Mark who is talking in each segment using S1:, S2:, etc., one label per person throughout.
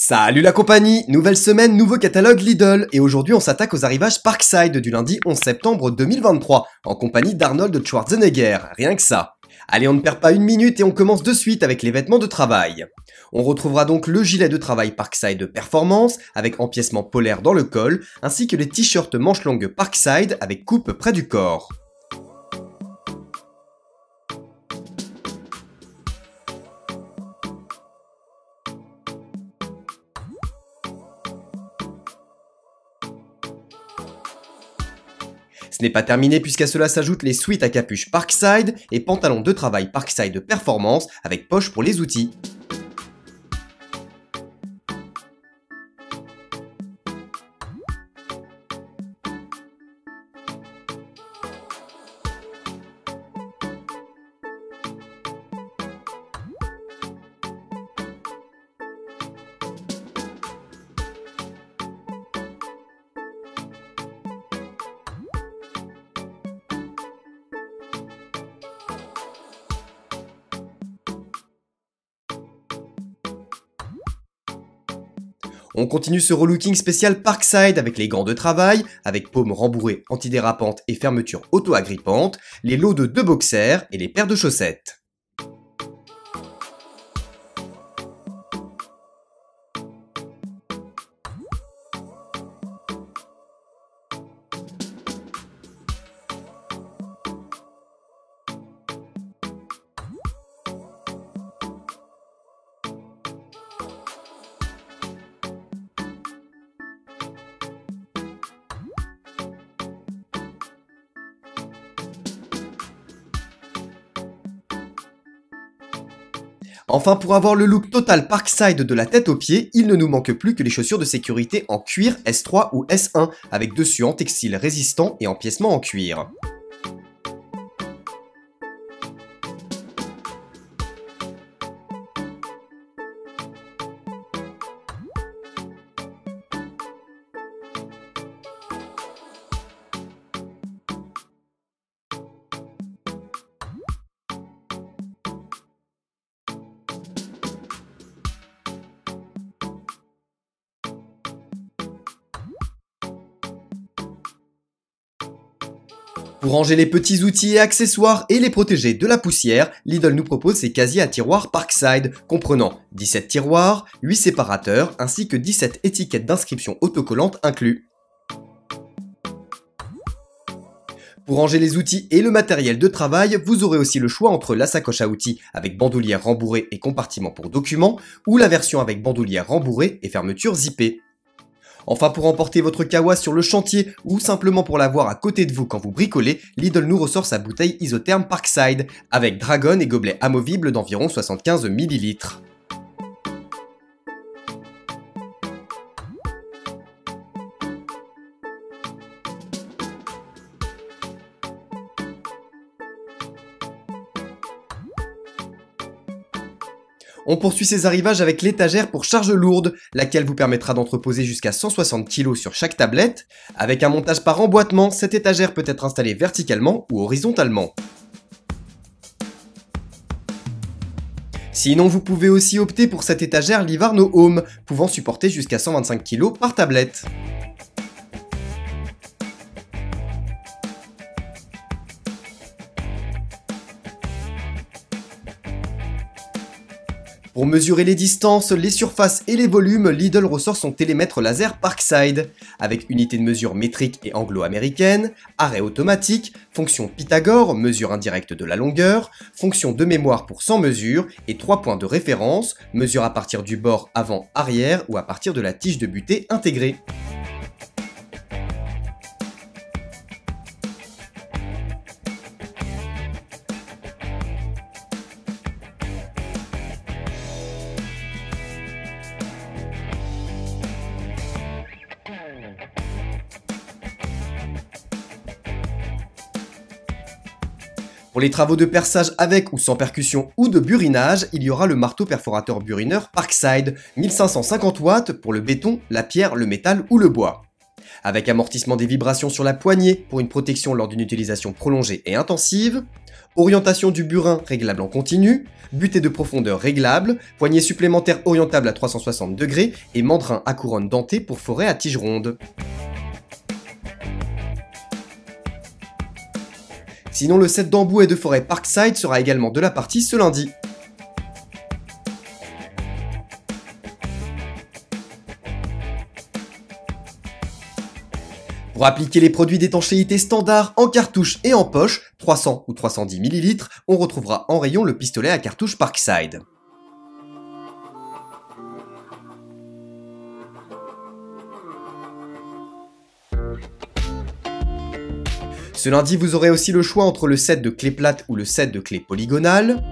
S1: Salut la compagnie, nouvelle semaine, nouveau catalogue Lidl, et aujourd'hui on s'attaque aux arrivages Parkside du lundi 11 septembre 2023, en compagnie d'Arnold Schwarzenegger, rien que ça. Allez, on ne perd pas une minute et on commence de suite avec les vêtements de travail. On retrouvera donc le gilet de travail Parkside Performance, avec empiècement polaire dans le col, ainsi que les t-shirts manches longues Parkside avec coupe près du corps. Ce n'est pas terminé puisqu'à cela s'ajoutent les sweats à capuche Parkside et pantalons de travail Parkside Performance avec poche pour les outils. On continue ce relooking spécial Parkside avec les gants de travail, avec paumes rembourrées antidérapantes et fermeture auto-agrippante, les lots de 2 boxers et les paires de chaussettes. Enfin, pour avoir le look total Parkside de la tête aux pieds, il ne nous manque plus que les chaussures de sécurité en cuir S3 ou S1, avec dessus en textile résistant et empiècement en cuir. Pour ranger les petits outils et accessoires et les protéger de la poussière, Lidl nous propose ses casiers à tiroirs Parkside, comprenant 17 tiroirs, 8 séparateurs, ainsi que 17 étiquettes d'inscription autocollantes inclus. Pour ranger les outils et le matériel de travail, vous aurez aussi le choix entre la sacoche à outils avec bandoulière rembourrée et compartiment pour documents, ou la version avec bandoulière rembourrée et fermeture zippée. Enfin, pour emporter votre kawa sur le chantier ou simplement pour l'avoir à côté de vous quand vous bricolez, Lidl nous ressort sa bouteille isotherme Parkside, avec dragon et gobelet amovible d'environ 75 ml. On poursuit ces arrivages avec l'étagère pour charge lourde, laquelle vous permettra d'entreposer jusqu'à 160 kg sur chaque tablette. Avec un montage par emboîtement, cette étagère peut être installée verticalement ou horizontalement. Sinon, vous pouvez aussi opter pour cette étagère Livarno Home, pouvant supporter jusqu'à 125 kg par tablette. Pour mesurer les distances, les surfaces et les volumes, Lidl ressort son télémètre laser Parkside, avec unité de mesure métrique et anglo-américaine, arrêt automatique, fonction Pythagore, mesure indirecte de la longueur, fonction de mémoire pour 100 mesures et 3 points de référence, mesure à partir du bord avant-arrière ou à partir de la tige de butée intégrée. Pour les travaux de perçage avec ou sans percussion ou de burinage, il y aura le marteau perforateur burineur Parkside, 1550 watts pour le béton, la pierre, le métal ou le bois. Avec amortissement des vibrations sur la poignée pour une protection lors d'une utilisation prolongée et intensive, Orientation du burin réglable en continu, butée de profondeur réglable, poignée supplémentaire orientable à 360 degrés et mandrin à couronne dentée pour forêt à tige ronde. Sinon, le set d'embout et de forêt Parkside sera également de la partie ce lundi. Pour appliquer les produits d'étanchéité standard en cartouche et en poche, 300 ou 310 ml, on retrouvera en rayon le pistolet à cartouche Parkside. Ce lundi, vous aurez aussi le choix entre le set de clés plates ou le set de clés polygonales.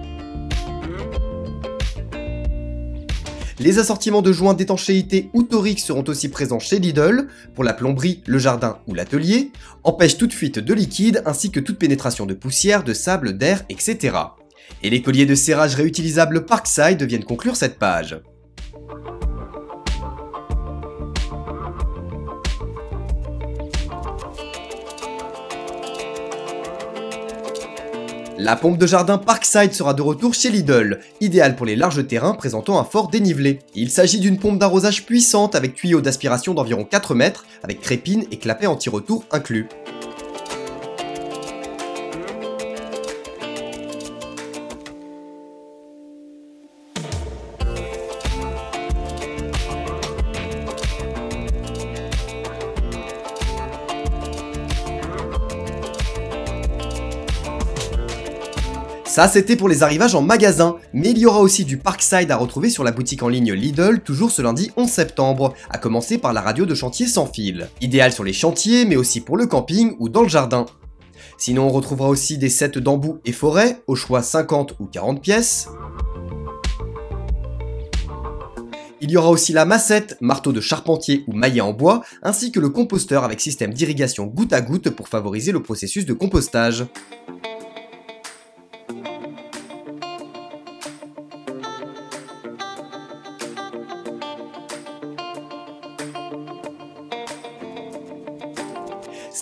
S1: Les assortiments de joints d'étanchéité ou toriques seront aussi présents chez Lidl, pour la plomberie, le jardin ou l'atelier, empêchent toute fuite de liquide ainsi que toute pénétration de poussière, de sable, d'air, etc. Et les colliers de serrage réutilisables Parkside viennent conclure cette page. La pompe de jardin Parkside sera de retour chez Lidl, idéale pour les larges terrains présentant un fort dénivelé. Il s'agit d'une pompe d'arrosage puissante avec tuyau d'aspiration d'environ 4 mètres, avec crépine et clapet anti-retour inclus. Ça, c'était pour les arrivages en magasin, mais il y aura aussi du Parkside à retrouver sur la boutique en ligne Lidl, toujours ce lundi 11 septembre, à commencer par la radio de chantier sans fil. Idéal sur les chantiers, mais aussi pour le camping ou dans le jardin. Sinon, on retrouvera aussi des sets d'embout et forêt, au choix 50 ou 40 pièces. Il y aura aussi la massette, marteau de charpentier ou maillet en bois, ainsi que le composteur avec système d'irrigation goutte à goutte pour favoriser le processus de compostage.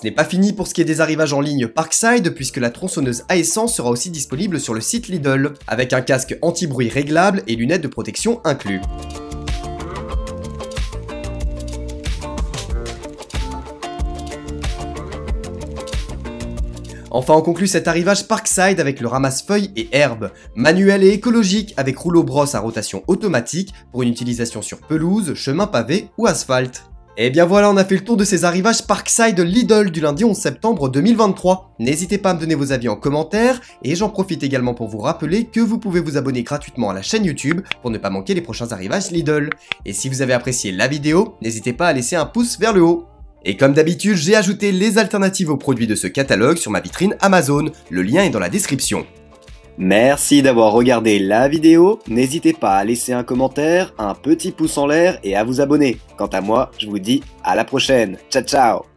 S1: Ce n'est pas fini pour ce qui est des arrivages en ligne Parkside, puisque la tronçonneuse à essence sera aussi disponible sur le site Lidl, avec un casque anti-bruit réglable et lunettes de protection inclus. Enfin, on conclut cet arrivage Parkside avec le ramasse-feuilles et herbes, manuel et écologique avec rouleau brosse à rotation automatique pour une utilisation sur pelouse, chemin pavé ou asphalte. Et bien voilà, on a fait le tour de ces arrivages Parkside Lidl du lundi 11 septembre 2023. N'hésitez pas à me donner vos avis en commentaire, et j'en profite également pour vous rappeler que vous pouvez vous abonner gratuitement à la chaîne YouTube pour ne pas manquer les prochains arrivages Lidl. Et si vous avez apprécié la vidéo, n'hésitez pas à laisser un pouce vers le haut. Et comme d'habitude, j'ai ajouté les alternatives aux produits de ce catalogue sur ma vitrine Amazon, le lien est dans la description.
S2: Merci d'avoir regardé la vidéo, n'hésitez pas à laisser un commentaire, un petit pouce en l'air et à vous abonner. Quant à moi, je vous dis à la prochaine, ciao ciao.